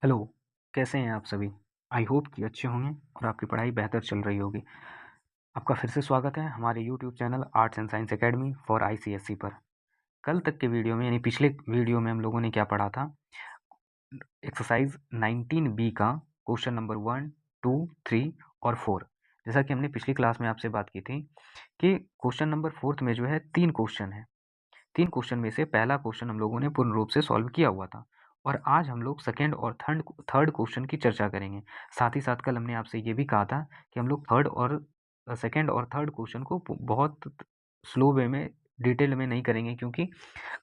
Hello, कैसे हैं आप सभी? आई होप कि अच्छे होंगे और आपकी पढ़ाई बेहतर चल रही होगी। आपका फिर से स्वागत है हमारे YouTube channel arts and science academy for ICSE पर। कल तक के वीडियो में यानी पिछले वीडियो में हम लोगों ने क्या पढ़ा था? एक्सरसाइज 19B का क्वेश्चन नंबर 1, 2, 3 और 4। जैसा कि हमने पिछली क्लास में आपसे बात की थी कि क्वेश्चन नंबर 4 में जो है 3 क्वेश्चन है। 3 क्वेश्चन में से पहला क्वेश्चन हम लोगों ने पूर्ण रूप से सॉल्व किया हुआ था और आज हम लोग सेकंड और थर्ड क्वेश्चन की चर्चा करेंगे। साथ ही साथ कल हमने आपसे ये भी कहा था कि हम लोग सेकंड और थर्ड क्वेश्चन को बहुत स्लो वे में डिटेल में नहीं करेंगे, क्योंकि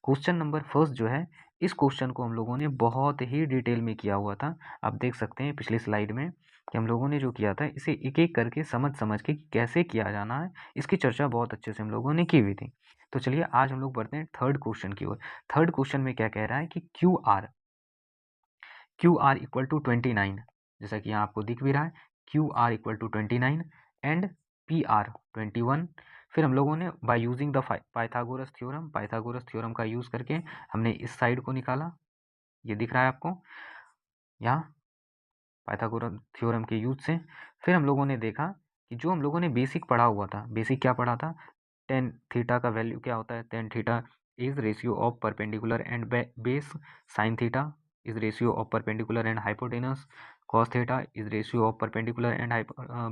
क्वेश्चन नंबर फर्स्ट जो है, इस क्वेश्चन को हम लोगों ने बहुत ही डिटेल में किया हुआ था। आप देख सकते हैं पिछली स्लाइड में कि हम लोगों ने जो किया था, इसे एक एक करके समझ के कैसे किया जाना है, इसकी चर्चा बहुत अच्छे से हम लोगों ने की हुई थी। तो चलिए आज हम लोग बढ़ते हैं थर्ड क्वेश्चन की ओर। थर्ड क्वेश्चन में क्या कह रहा है कि क्यू आर इक्वल टू 29, जैसा कि यहाँ आपको दिख भी रहा है, Q R equal to 29 and P R 21। फिर हम लोगों ने by using the Pythagoras theorem का यूज़ करके हमने इस साइड को निकाला। ये दिख रहा है आपको यहाँ, पाइथागोरस थ्योरम के यूज से। फिर हम लोगों ने देखा कि जो हम लोगों ने बेसिक पढ़ा हुआ था, बेसिक क्या पढ़ा था? टेन थीटा का वैल्यू क्या होता है? Tan theta is ratio of perpendicular and base. Sine theta is ratio of perpendicular and hypotenuse. Cos theta is ratio of perpendicular and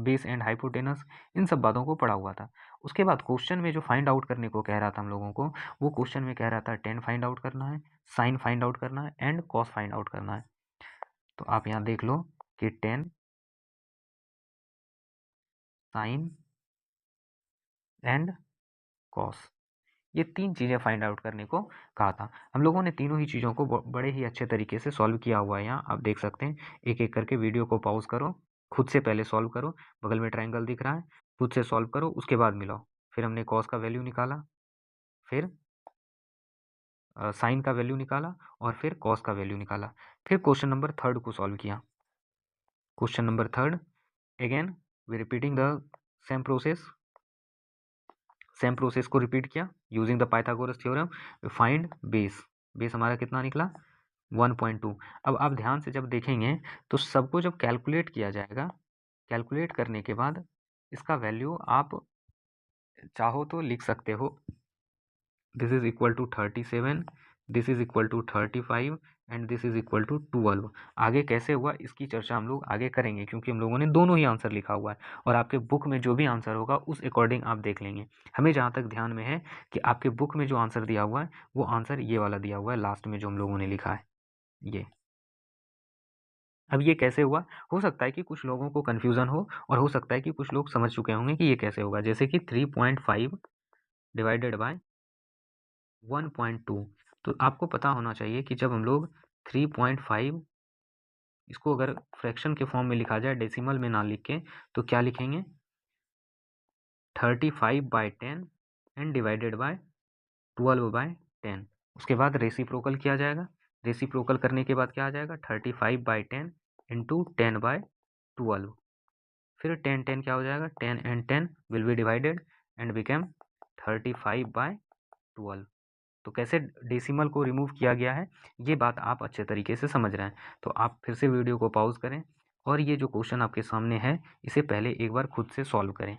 base and hypotenuse. इन सब बातों को पढ़ा हुआ था। उसके बाद क्वेश्चन में जो फाइंड आउट करने को कह रहा था हम लोगों को, वो क्वेश्चन में कह रहा था टेन फाइंड आउट करना है, साइन फाइंड आउट करना है एंड कॉस फाइंड आउट करना है। तो आप यहाँ देख लो कि टेन, साइन एंड कॉस, ये तीन चीज़ें फाइंड आउट करने को कहा था। हम लोगों ने तीनों ही चीज़ों को बड़े ही अच्छे तरीके से सॉल्व किया हुआ है। यहाँ आप देख सकते हैं, एक एक करके वीडियो को पॉज करो, खुद से पहले सॉल्व करो। बगल में ट्रायंगल दिख रहा है, खुद से सॉल्व करो, उसके बाद मिलाओ। फिर हमने कॉस का वैल्यू निकाला, फिर साइन का वैल्यू निकाला और फिर कॉस का वैल्यू निकाला। फिर क्वेश्चन नंबर थर्ड को सॉल्व किया। Question number third, again we repeating the same process same process को रिपीट किया using the Pythagoras theorem. Find base हमारा कितना निकला? 1.2। अब आप ध्यान से जब देखेंगे तो सबको जब कैलकुलेट किया जाएगा, कैलकुलेट करने के बाद इसका वैल्यू आप चाहो तो लिख सकते हो, this is equal to 37, this is equal to 35 and this is equal to 12। आगे कैसे हुआ इसकी चर्चा हम लोग आगे करेंगे, क्योंकि हम लोगों ने दोनों ही आंसर लिखा हुआ है और आपके बुक में जो भी आंसर होगा उस अकॉर्डिंग आप देख लेंगे। हमें जहाँ तक ध्यान में है कि आपके बुक में जो आंसर दिया हुआ है वो आंसर ये वाला दिया हुआ है, लास्ट में जो हम लोगों ने लिखा है ये। अब ये कैसे हुआ? हो सकता है कि कुछ लोगों को कन्फ्यूज़न हो और हो सकता है कि कुछ लोग समझ चुके होंगे कि ये कैसे होगा। जैसे कि 3.5 डिवाइडेड बाय 1.2। तो आपको पता होना चाहिए कि जब हम लोग 3.5 इसको अगर फ्रैक्शन के फॉर्म में लिखा जाए, डेसिमल में ना लिख के, तो क्या लिखेंगे? 35/10 एंड डिवाइडेड बाय 12/10। उसके बाद रेसिप्रोकल किया जाएगा। रेसिप्रोकल करने के बाद क्या आ जाएगा? 35/10 इंटू 10/12। फिर 10 क्या हो जाएगा? 10 and 10 will be divided and became 35/12। तो कैसे डेसिमल को रिमूव किया गया है, ये बात आप अच्छे तरीके से समझ रहे हैं। तो आप फिर से वीडियो को पॉज करें और ये जो क्वेश्चन आपके सामने है, इसे पहले एक बार खुद से सॉल्व करें।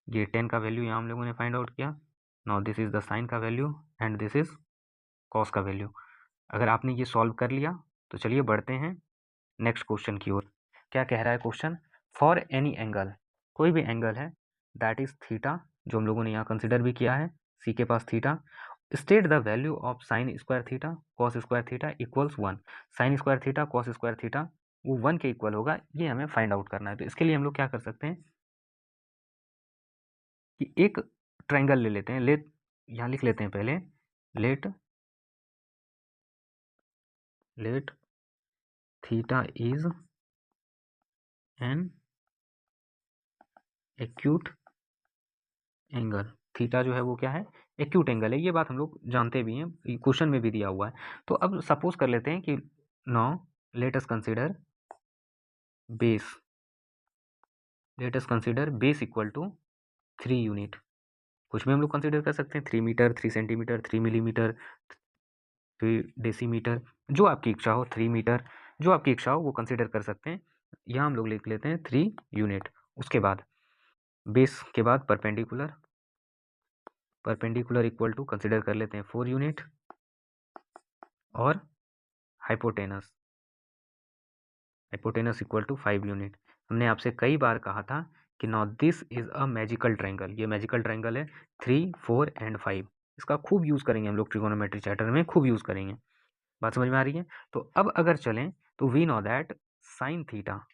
ये 10 का वैल्यू यहाँ हम लोगों ने फाइंड आउट किया। Now this is the sine का value and this is cos का वैल्यू। अगर आपने ये सॉल्व कर लिया तो चलिए बढ़ते हैं नेक्स्ट क्वेश्चन की ओर। क्या कह रहा है क्वेश्चन? फॉर एनी एंगल, कोई भी एंगल है, दैट इज थीटा, जो हम लोगों ने यहाँ कंसिडर भी किया है, सी के पास थीटा। State the value of sine square theta cos square theta equals 1। Sine square theta cos square theta वो 1 के इक्वल होगा, ये हमें फाइंड आउट करना है। तो इसके लिए हम लोग क्या कर सकते हैं कि एक ट्रायंगल ले लेते हैं। यहाँ लिख लेते हैं पहले, let theta is an acute angle. Theta जो है वो क्या है? एक्यूट एंगल है। ये बात हम लोग जानते भी हैं, क्वेश्चन में भी दिया हुआ है। तो अब सपोज कर लेते हैं कि now let us consider base, base equal to 3 unit. कुछ भी हम लोग कंसीडर कर सकते हैं, 3 मीटर, 3 सेंटीमीटर, 3 मिलीमीटर, 3 डेसीमीटर, जो आपकी इच्छा हो, 3 मीटर, जो आपकी इच्छा हो वो कंसिडर कर सकते हैं। यहाँ हम लोग लिख लेते हैं 3 यूनिट। उसके बाद बेस के बाद perpendicular, perpendicular equal to consider कर लेते हैं 4 यूनिट, और hypotenuse, hypotenuse equal to 5 unit. हमने आपसे कई बार कहा था कि not this is a magical triangle, ये मैजिकल ट्रायंगल है 3, 4 एंड 5। इसका खूब यूज करेंगे हम लोग ट्रिगोनोमेट्री चैप्टर में, खूब यूज करेंगे। बात समझ में आ रही है? तो अब अगर चलें तो we know that sine theta,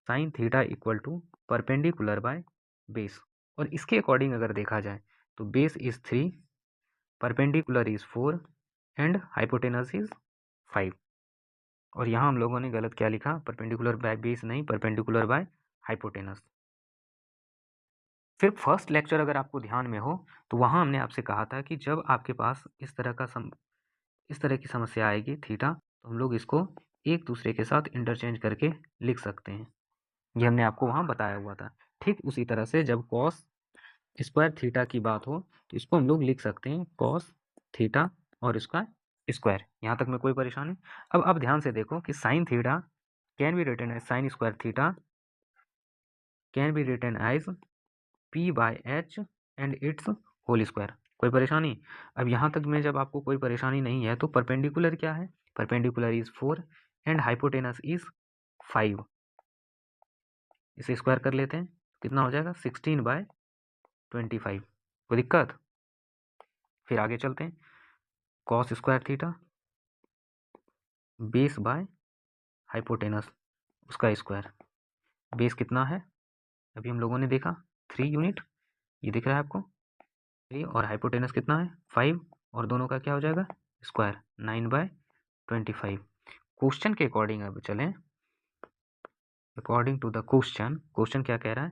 sine theta equal to perpendicular by base. और इसके अकॉर्डिंग अगर देखा जाए तो base is 3, perpendicular is 4 and hypotenuse is 5। और यहाँ हम लोगों ने गलत क्या लिखा, परपेंडिकुलर बाय बेस नहीं, परपेंडिकुलर बाय हाइपोटेनस। फिर फर्स्ट लेक्चर अगर आपको ध्यान में हो तो वहाँ हमने आपसे कहा था कि जब आपके पास इस तरह का इस तरह की समस्या आएगी थीटा, तो हम लोग इसको एक दूसरे के साथ इंटरचेंज करके लिख सकते हैं। ये हमने आपको वहाँ बताया हुआ था। ठीक उसी तरह से जब कॉस स्क्वायर थीटा की बात हो तो इसको हम लोग लिख सकते हैं कॉस थीटा और इसका स्क्वायर। यहाँ तक में कोई परेशानी? अब आप ध्यान से देखो कि sine theta can be written as sine square theta can be written as p/h and it's whole square. कोई परेशानी? अब यहाँ तक में जब आपको कोई परेशानी नहीं है तो परपेंडिकुलर क्या है, perpendicular is 4 and hypotenuse is 5। इसे स्क्वायर कर लेते हैं, कितना हो जाएगा 16/25। कोई दिक्कत? फिर आगे चलते हैं, cos square theta base by hypotenuse उसका स्क्वायर। बेस कितना है अभी हम लोगों ने देखा 3 यूनिट, ये दिख रहा है आपको 3, और हाइपोटेनस कितना है 5, और दोनों का क्या हो जाएगा स्क्वायर 9/25। क्वेश्चन के अकॉर्डिंग अब चलें, according to the question, question क्या कह रहा है,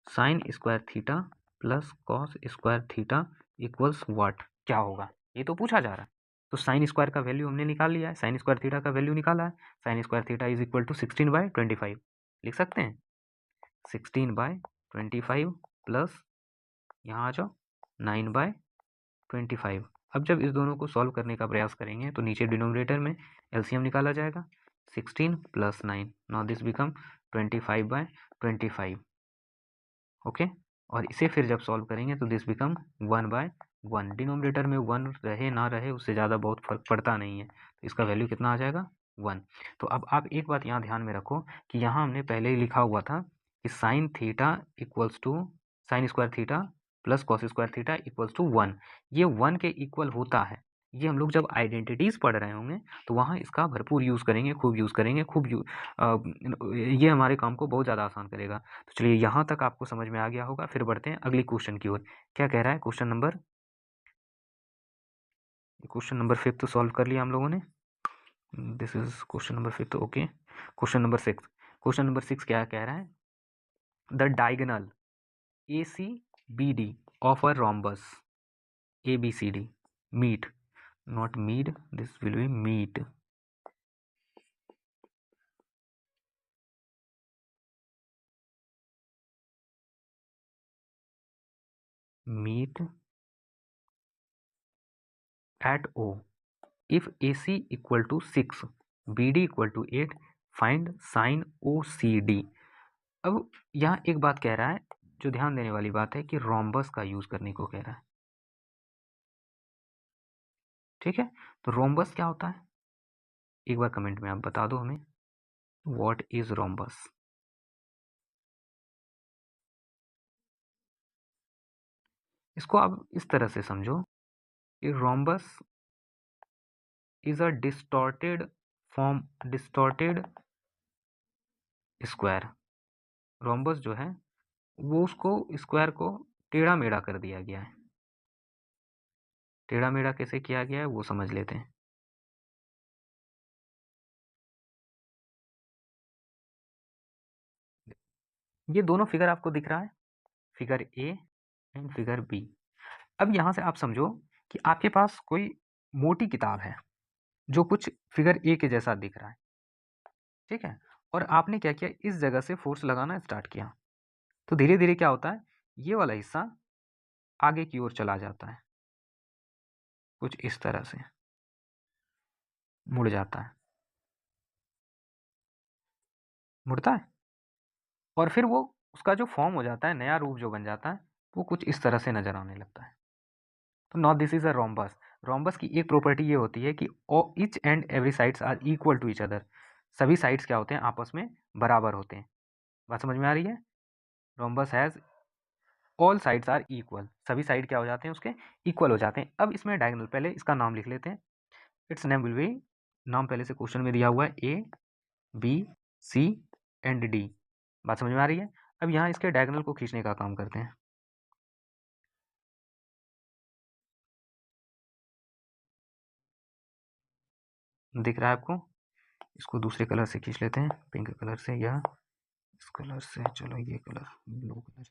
sine square theta plus cos square theta equals what, क्या होगा ये तो पूछा जा रहा है। तो साइन स्क्वायर का वैल्यू हमने निकाल लिया है, साइन स्क्वायर थीटा का वैल्यू निकाला है, sine square theta is equal to 16/25 लिख सकते हैं। 16/25 प्लस यहाँ आ जाओ 9/25। अब जब इस दोनों को सॉल्व करने का प्रयास करेंगे तो नीचे डिनोमिनेटर में एलसीएम निकाला जाएगा, 16 plus 9, now this become 25/25। Okay, और इसे फिर जब सॉल्व करेंगे तो दिस बिकम 1/1। डिनोमिनेटर में 1 रहे ना रहे उससे ज़्यादा बहुत फर्क पड़ता नहीं है, तो इसका वैल्यू कितना आ जाएगा 1। तो अब आप एक बात यहाँ ध्यान में रखो कि यहाँ हमने पहले ही लिखा हुआ था कि sine theta equals to sine square theta plus cos square theta equals to 1। ये 1 के इक्वल होता है। ये हम लोग जब आइडेंटिटीज पढ़ रहे होंगे तो वहाँ इसका भरपूर यूज़ करेंगे, खूब यूज़ करेंगे, ये हमारे काम को बहुत ज़्यादा आसान करेगा। तो चलिए यहाँ तक आपको समझ में आ गया होगा। फिर बढ़ते हैं अगली क्वेश्चन की ओर। क्या कह रहा है क्वेश्चन नंबर 5 तो सॉल्व कर लिया हम लोगों ने। This is question number 5, okay. Question number 6 क्या कह रहा है, the diagonal ACBD of a rhombus ABCD meet, not meet, this will be meet, meet at O if AC equal to 6 BD equal to 8 find sin OCD। अब यहाँ एक बात कह रहा है जो ध्यान देने वाली बात है कि रोम्बस का यूज करने को कह रहा है। ठीक है, तो रोम्बस क्या होता है एक बार कमेंट में आप बता दो हमें, व्हाट इज रोम्बस। इसको आप इस तरह से समझो कि rhombus is a distorted square. Rhombus जो है वो उसको स्क्वायर को टेढ़ा मेढ़ा कर दिया गया है। टेढ़ा मेढ़ा कैसे किया गया है वो समझ लेते हैं। ये दोनों फिगर आपको दिख रहा है, figure A and figure B. अब यहां से आप समझो कि आपके पास कोई मोटी किताब है जो कुछ फिगर ए के जैसा दिख रहा है, ठीक है, और आपने क्या किया इस जगह से फोर्स लगाना स्टार्ट किया, तो धीरे धीरे क्या होता है ये वाला हिस्सा आगे की ओर चला जाता है कुछ इस तरह से। मुड़ जाता है, मुड़ता है, और फिर वो उसका जो फॉर्म हो जाता है, नया रूप जो बन जाता है, वो कुछ इस तरह से नजर आने लगता है। तो not this is a rhombus. Rhombus की एक प्रॉपर्टी ये होती है कि each and every sides are equal to each other. सभी साइड्स क्या होते हैं, आपस में बराबर होते हैं। बात समझ में आ रही है? Rhombus has all sides are equal, सभी साइड क्या हो जाते हैं उसके, इक्वल हो जाते हैं। अब इसमें डायगोनल, पहले इसका नाम लिख लेते हैं। इट्स नेम विल बी, नाम पहले से क्वेश्चन में दिया हुआ है, A B C and D. बात समझ में आ रही है? अब यहाँ इसके डायगोनल को खींचने का काम करते हैं। दिख रहा है आपको? इसको दूसरे कलर से खींच लेते हैं, पिंक कलर से या इस कलर से, चलो ये कलर, ब्लू कलर।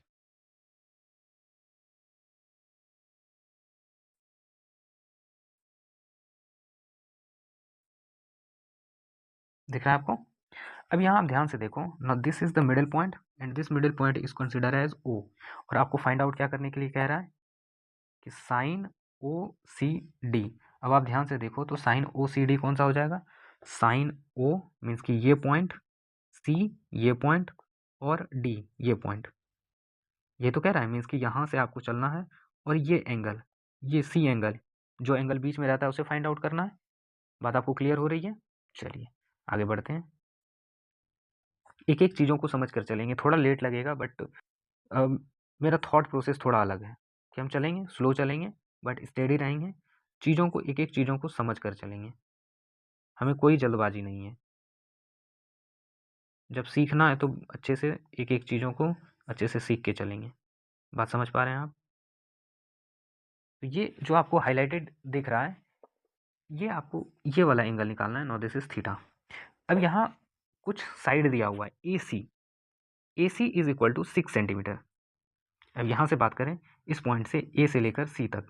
दिख रहा है आपको? अब यहाँ आप ध्यान से देखो ना, this is the middle point and this middle point is consider as O. और आपको फाइंड आउट क्या करने के लिए कह रहा है कि साइन ओ सी डी। अब आप ध्यान से देखो तो साइन ओ सी डी कौन सा हो जाएगा, साइन ओ मीन्स कि ये पॉइंट, सी ये पॉइंट, और डी ये पॉइंट। ये तो कह रहा है मीन्स कि यहाँ से आपको चलना है और ये एंगल, ये सी एंगल, जो एंगल बीच में रहता है उसे फाइंड आउट करना है। बात आपको क्लियर हो रही है? चलिए आगे बढ़ते हैं, एक एक चीज़ों को समझ कर चलेंगे। थोड़ा लेट लगेगा बट मेरा थॉट प्रोसेस थोड़ा अलग है कि हम चलेंगे, स्लो चलेंगे बट स्टेडी रहेंगे, चीज़ों को, एक एक चीज़ों को समझ कर चलेंगे, हमें कोई जल्दबाजी नहीं है। जब सीखना है तो अच्छे से एक एक चीज़ों को अच्छे से सीख के चलेंगे। बात समझ पा रहे हैं आप? तो ये जो आपको हाईलाइटेड दिख रहा है, ये आपको ये वाला एंगल निकालना है। No this is theta. अब यहाँ कुछ साइड दिया हुआ है, A C, A C is equal to 6 centimetre. अब यहाँ से बात करें, इस पॉइंट से ए से लेकर सी तक,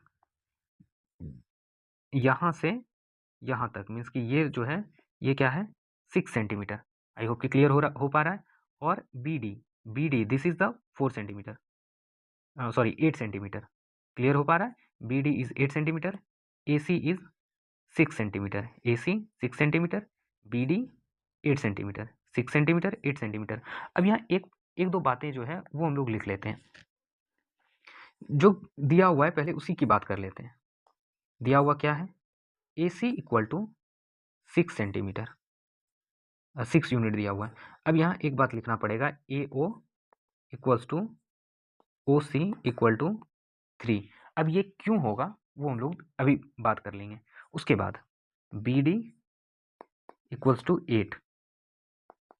यहाँ से यहाँ तक मीन्स कि ये जो है, ये क्या है, 6 सेंटीमीटर। आई होप कि क्लियर हो पा रहा है। और B D, B D this is the 4 centimetre, sorry 8 centimetre. Clear हो पा रहा है? B D is 8 centimetre, A C is 6 centimetre, A C 6 centimetre, B D 8 centimetre, 6 centimetre 8 centimetre. अब यहाँ एक एक दो बातें जो है वो हम लोग लिख लेते हैं। जो दिया हुआ है पहले उसी की बात कर लेते हैं। दिया हुआ क्या है, A C equal to 6 centimetre, 6 unit दिया हुआ है। अब यहाँ एक बात लिखना पड़ेगा, A O equals to O C equal to 3। अब ये क्यों होगा वो हम लोग अभी बात कर लेंगे। उसके बाद B D equals to 8,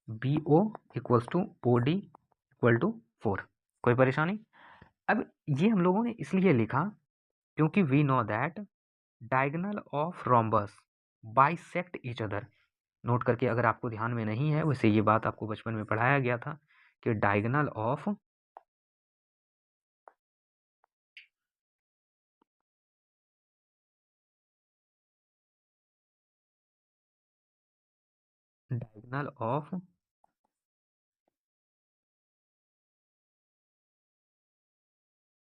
B O equals to O D equal to 4। कोई परेशानी? अब ये हम लोगों ने इसलिए लिखा क्योंकि we know that diagonal of rhombus bisect each other. Note करके, अगर आपको ध्यान में नहीं है, वैसे ये बात आपको बचपन में पढ़ाया गया था कि diagonal of diagonal of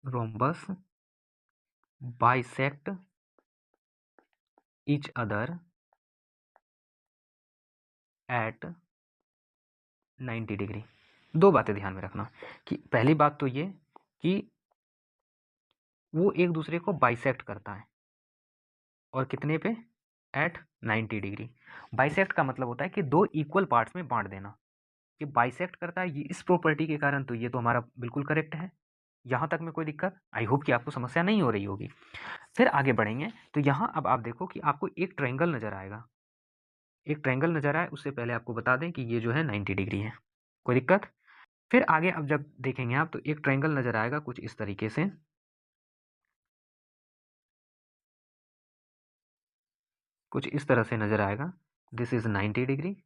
rhombus bisect each other at 90 degree. दो बातें ध्यान में रखना कि पहली बात तो ये कि वो एक दूसरे को बाइसेक्ट करता है, और कितने पे, एट 90 डिग्री। बाइसेक्ट का मतलब होता है कि दो इक्वल पार्ट्स में बांट देना। ये बाइसेक्ट करता है, ये इस प्रॉपर्टी के कारण, तो ये तो हमारा बिल्कुल करेक्ट है। यहाँ तक में कोई दिक्कत, आई होप कि आपको समस्या नहीं हो रही होगी। फिर आगे बढ़ेंगे तो यहाँ अब आप देखो कि आपको एक ट्रायंगल नजर आएगा, एक ट्रायंगल नजर आए उससे पहले आपको बता दें कि ये जो है 90 डिग्री है। कोई दिक्कत? फिर आगे अब जब देखेंगे आप तो एक ट्रायंगल नजर आएगा कुछ इस तरीके से, कुछ इस तरह से नजर आएगा। दिस इज 90 डिग्री,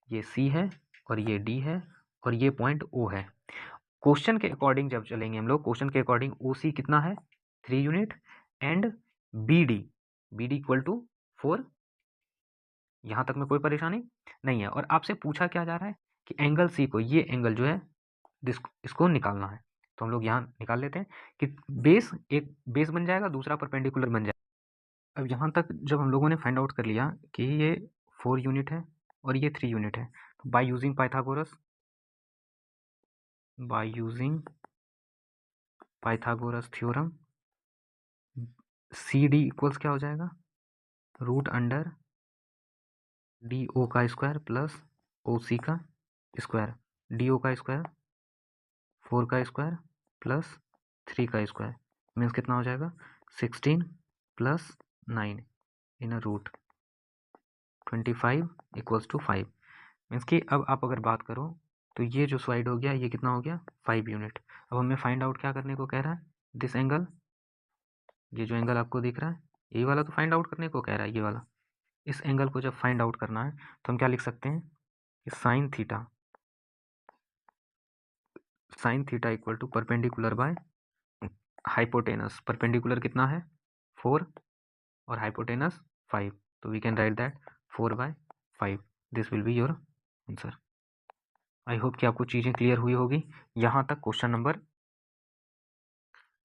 ये सी है और ये डी है और ये पॉइंट ओ है। क्वेश्चन के अकॉर्डिंग जब चलेंगे हम लोग, क्वेश्चन के अकॉर्डिंग ओ सी कितना है, 3 unit, and B D equal to 4। यहाँ तक में कोई परेशानी नहीं है। और आपसे पूछा क्या जा रहा है कि एंगल सी को, ये एंगल जो है इसको निकालना है। तो हम लोग यहाँ निकाल लेते हैं कि बेस, एक बेस बन जाएगा, दूसरा परपेंडिकुलर बन जाएगा। अब यहाँ तक जब हम लोगों ने फाइंड आउट कर लिया कि ये 4 यूनिट है और ये 3 यूनिट है, तो by using Pythagoras theorem C D equals क्या हो जाएगा, रूट अंडर डी ओ का स्क्वायर प्लस ओ सी का स्क्वायर, डी ओ का स्क्वायर 4 का स्क्वायर प्लस 3 का स्क्वायर मीन्स कितना हो जाएगा 16 plus 9 in a root 25 equals to 5 means कि अब आप अगर बात करो तो ये जो स्लाइड हो गया ये कितना हो गया 5 यूनिट। अब हमें फाइंड आउट क्या करने को कह रहा है, दिस एंगल, ये जो एंगल आपको दिख रहा है ये वाला तो फाइंड आउट करने को कह रहा है, ये वाला। इस एंगल को जब फाइंड आउट करना है तो हम क्या लिख सकते हैं कि sine theta equal to perpendicular by hypotenuse. Perpendicular कितना है 4 और हाइपोटेनस 5, तो we can write that 4/5। This will be your answer. I hope कि आपको चीज़ें क्लियर हुई होगी यहाँ तक क्वेश्चन नंबर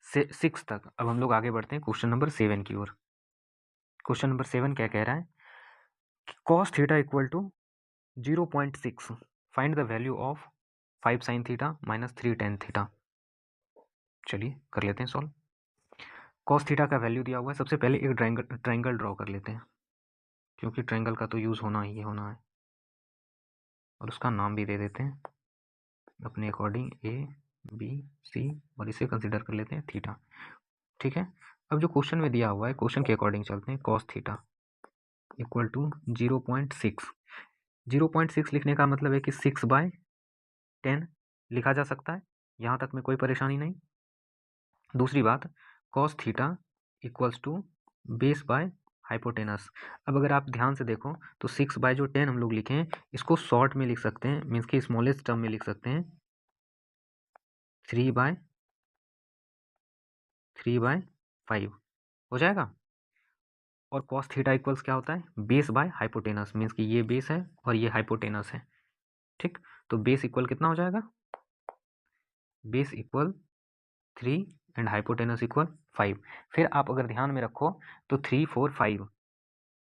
6 तक। अब हम लोग आगे बढ़ते हैं क्वेश्चन नंबर 7 की ओर। क्वेश्चन नंबर 7 क्या कह रहा है, cos theta equal to 0.6 find the value of 5 sin theta minus 3 tan theta. चलिए कर लेते हैं सॉल्व। cos थीटा का वैल्यू दिया हुआ है, सबसे पहले एक ट्राइंगल ड्रॉ कर लेते हैं क्योंकि ट्राइंगल का तो यूज़ होना ही होना है, और उसका नाम भी दे देते हैं अपने अकॉर्डिंग ए बी सी, और इसे कंसिडर कर लेते हैं थीटा। ठीक है, अब जो क्वेश्चन में दिया हुआ है क्वेश्चन के अकॉर्डिंग चलते हैं। cos थीटा इक्वल टू 0.6, 0.6 लिखने का मतलब है कि 6/10 लिखा जा सकता है, यहाँ तक में कोई परेशानी नहीं। दूसरी बात, cos theta equals to base by hypotenuse. अब अगर आप ध्यान से देखो तो 6/10 हम लोग लिखे हैं, इसको शॉर्ट में लिख सकते हैं, मीन्स कि स्मॉलेस्ट टर्म में लिख सकते हैं 3/5 हो जाएगा। और cos थीटा इक्वल्स क्या होता है, बेस बाय हाइपोटेनस, मीन्स कि ये बेस है और ये हाइपोटेनस है। ठीक, तो बेस इक्वल कितना हो जाएगा, base equal 3 and hypotenuse equal 5। फिर आप अगर ध्यान में रखो तो 3 4 5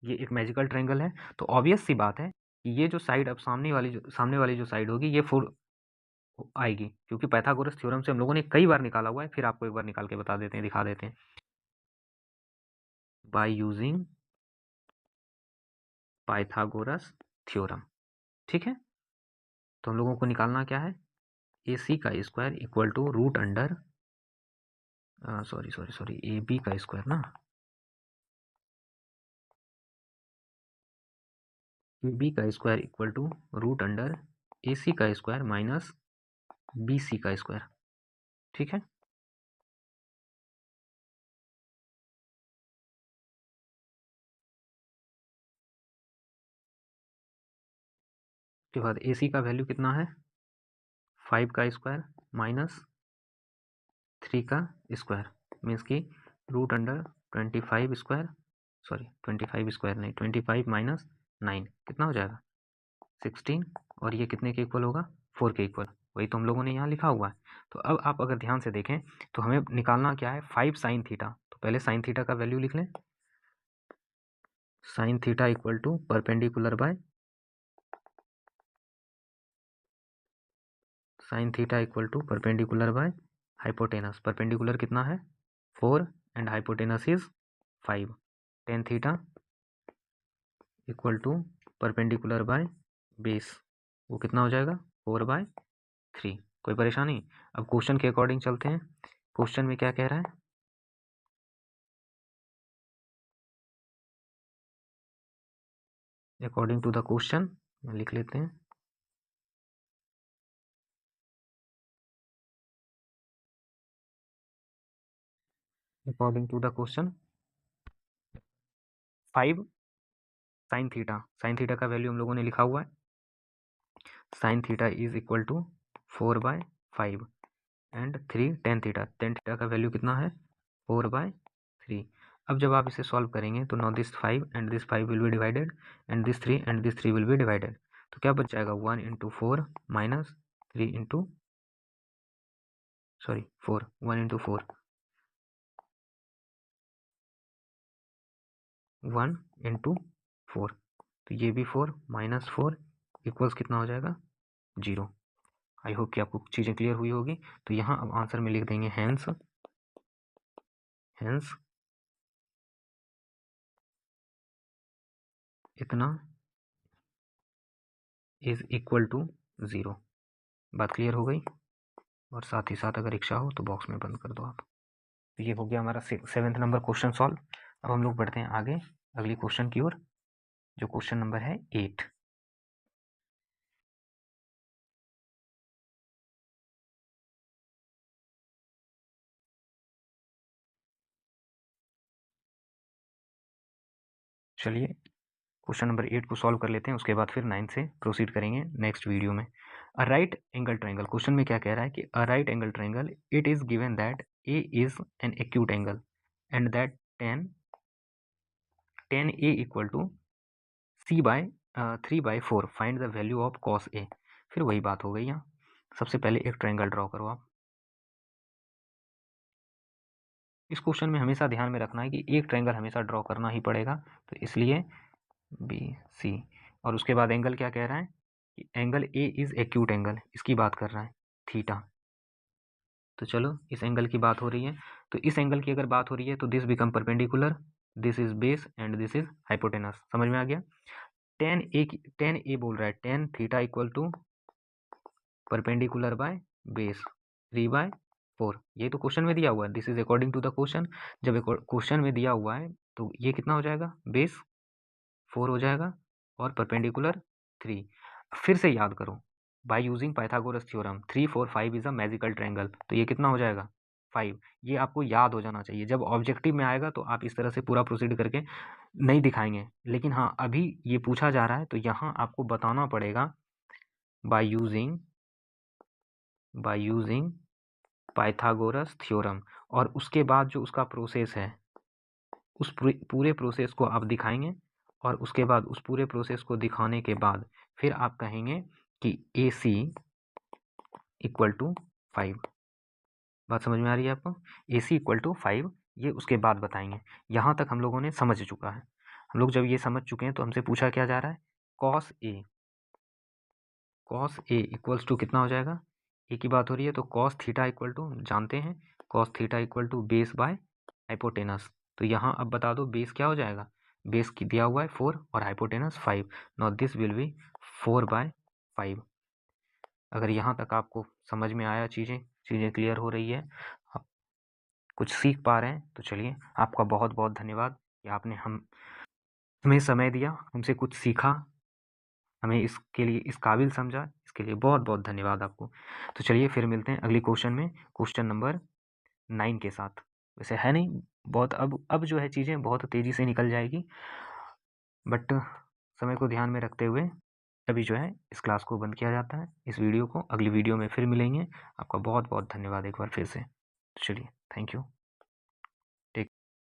ये एक मैजिकल ट्रायंगल है, तो ऑब्वियस सी बात है कि ये जो साइड अब सामने वाली जो साइड होगी ये 4 आएगी, क्योंकि पाइथागोरस थ्योरम से हम लोगों ने कई बार निकाला हुआ है। फिर आपको एक बार निकाल के बता देते हैं, दिखा देते हैं। Bye using Pythagoras theorem. ठीक है, तो हम लोगों को निकालना क्या है, ए सी का square equal to root under sorry A B का स्क्वायर ना, ए बी का square equal to root under A C का स्क्वायर माइनस बी सी का स्क्वायर। ठीक है, उसके बाद ए सी का वैल्यू कितना है 5 का स्क्वायर माइनस 3 का स्क्वायर, मीन्स कि root under 25 square, sorry 25 square नहीं, 25 माइनस 9 कितना हो जाएगा 16, और ये कितने के इक्वल होगा 4 के इक्वल, वही तो हम लोगों ने यहाँ लिखा हुआ है। तो अब आप अगर ध्यान से देखें तो हमें निकालना क्या है 5 साइन थीटा, तो पहले साइन थीटा का वैल्यू लिख लें, sine theta equal to perpendicular by sine theta equal to perpendicular by hypotenuse. Perpendicular कितना है 4 and hypotenuse is 5, tan theta equal to perpendicular by base, वो कितना हो जाएगा 4/3। कोई परेशानी। अब क्वेश्चन के अकॉर्डिंग चलते हैं, क्वेश्चन में क्या कह रहा है, अकॉर्डिंग टू द क्वेश्चन लिख लेते हैं, according to the question 5 sine theta का वैल्यू हम लोगों ने लिखा हुआ है, sine theta is equal to 4/5 and 3 tan theta का वैल्यू कितना है 4/3। अब जब आप इसे सॉल्व करेंगे तो now this 5 and this 5 will be divided and this 3 and this 3 will be divided, तो क्या बच जाएगा 1 into 4 minus 3 into 4, 1 into 4 1 into 4, तो ये भी 4 माइनस 4 इक्वल्स कितना हो जाएगा 0। आई होप कि आपको चीज़ें क्लियर हुई होगी। तो यहाँ अब आंसर में लिख देंगे हैंस इतना इज इक्वल टू 0। बात क्लियर हो गई। और साथ ही साथ अगर इच्छा हो तो बॉक्स में बंद कर दो आप। तो ये हो गया हमारा 7th नंबर क्वेश्चन सॉल्व। अब हम लोग बढ़ते हैं आगे अगली क्वेश्चन की ओर, जो क्वेश्चन नंबर है 8। चलिए क्वेश्चन नंबर 8 को सॉल्व कर लेते हैं, उसके बाद फिर 9 से प्रोसीड करेंगे नेक्स्ट वीडियो में। A right angle triangle, question में क्या कह रहा है कि a right angle triangle it is given that A is an acute angle and that tan a equal to c by 3/4 find the value of cos a। फिर वही बात हो गई यहाँ। सबसे पहले एक ट्रायंगल ड्रॉ करो आप। इस क्वेश्चन में हमेशा ध्यान में रखना है कि एक ट्रायंगल हमेशा ड्रॉ करना ही पड़ेगा, तो इसलिए बी सी। और उसके बाद एंगल क्या कह रहा है कि angle A is acute angle, इसकी बात कर रहा है थीटा। तो चलो इस एंगल की बात हो रही है, तो इस एंगल की अगर बात हो रही है तो this become perpendicular, this is base and this is hypotenuse. समझ में आ गया। टेन ए बोल रहा है tan theta equal to perpendicular by base 3/4। ये तो क्वेश्चन में दिया हुआ है, this is according to the question. जब क्वेश्चन में दिया हुआ है तो ये कितना हो जाएगा, बेस 4 हो जाएगा और परपेंडिकुलर 3। फिर से याद करो, bye using Pythagoras theorem 3 4 5 is a magical triangle, तो ये कितना हो जाएगा 5। ये आपको याद हो जाना चाहिए, जब ऑब्जेक्टिव में आएगा तो आप इस तरह से पूरा प्रोसीड करके नहीं दिखाएंगे, लेकिन हाँ अभी ये पूछा जा रहा है तो यहाँ आपको बताना पड़ेगा बाय यूजिंग पाइथागोरस थ्योरम। और उसके बाद जो उसका प्रोसेस है उस पूरे प्रोसेस को आप दिखाएंगे, और उसके बाद उस पूरे प्रोसेस को दिखाने के बाद फिर आप कहेंगे कि ए सी इक्वल टू 5। बात समझ में आ रही है आपको। ए सी इक्वल टू 5 ये उसके बाद बताएंगे। यहाँ तक हम लोगों ने समझ चुका है। हम लोग जब ये समझ चुके हैं तो हमसे पूछा क्या जा रहा है, कॉस ए इक्वल्स टू कितना हो जाएगा, ए की बात हो रही है तो कॉस थीटा इक्वल टू जानते हैं, cos theta equal to base by hypotenuse. तो यहाँ अब बता दो बेस क्या हो जाएगा, बेस की दिया हुआ है 4 और hypotenuse 5। Now this will B 4/5। अगर यहाँ तक आपको समझ में आया, चीज़ें क्लियर हो रही है, आप कुछ सीख पा रहे हैं, तो चलिए आपका बहुत बहुत धन्यवाद कि आपने हमें समय दिया, हमसे कुछ सीखा, हमें इसके लिए इस काबिल समझा, इसके लिए बहुत बहुत धन्यवाद आपको। तो चलिए फिर मिलते हैं अगली क्वेश्चन में, क्वेश्चन नंबर 9 के साथ। वैसे है नहीं बहुत, अब जो है चीज़ें बहुत तेज़ी से निकल जाएगी, बट समय को ध्यान में रखते हुए अभी जो है इस क्लास को बंद किया जाता है। इस वीडियो को अगली वीडियो में फिर मिलेंगे। आपका बहुत बहुत धन्यवाद एक बार फिर से। चलिए, थैंक यू।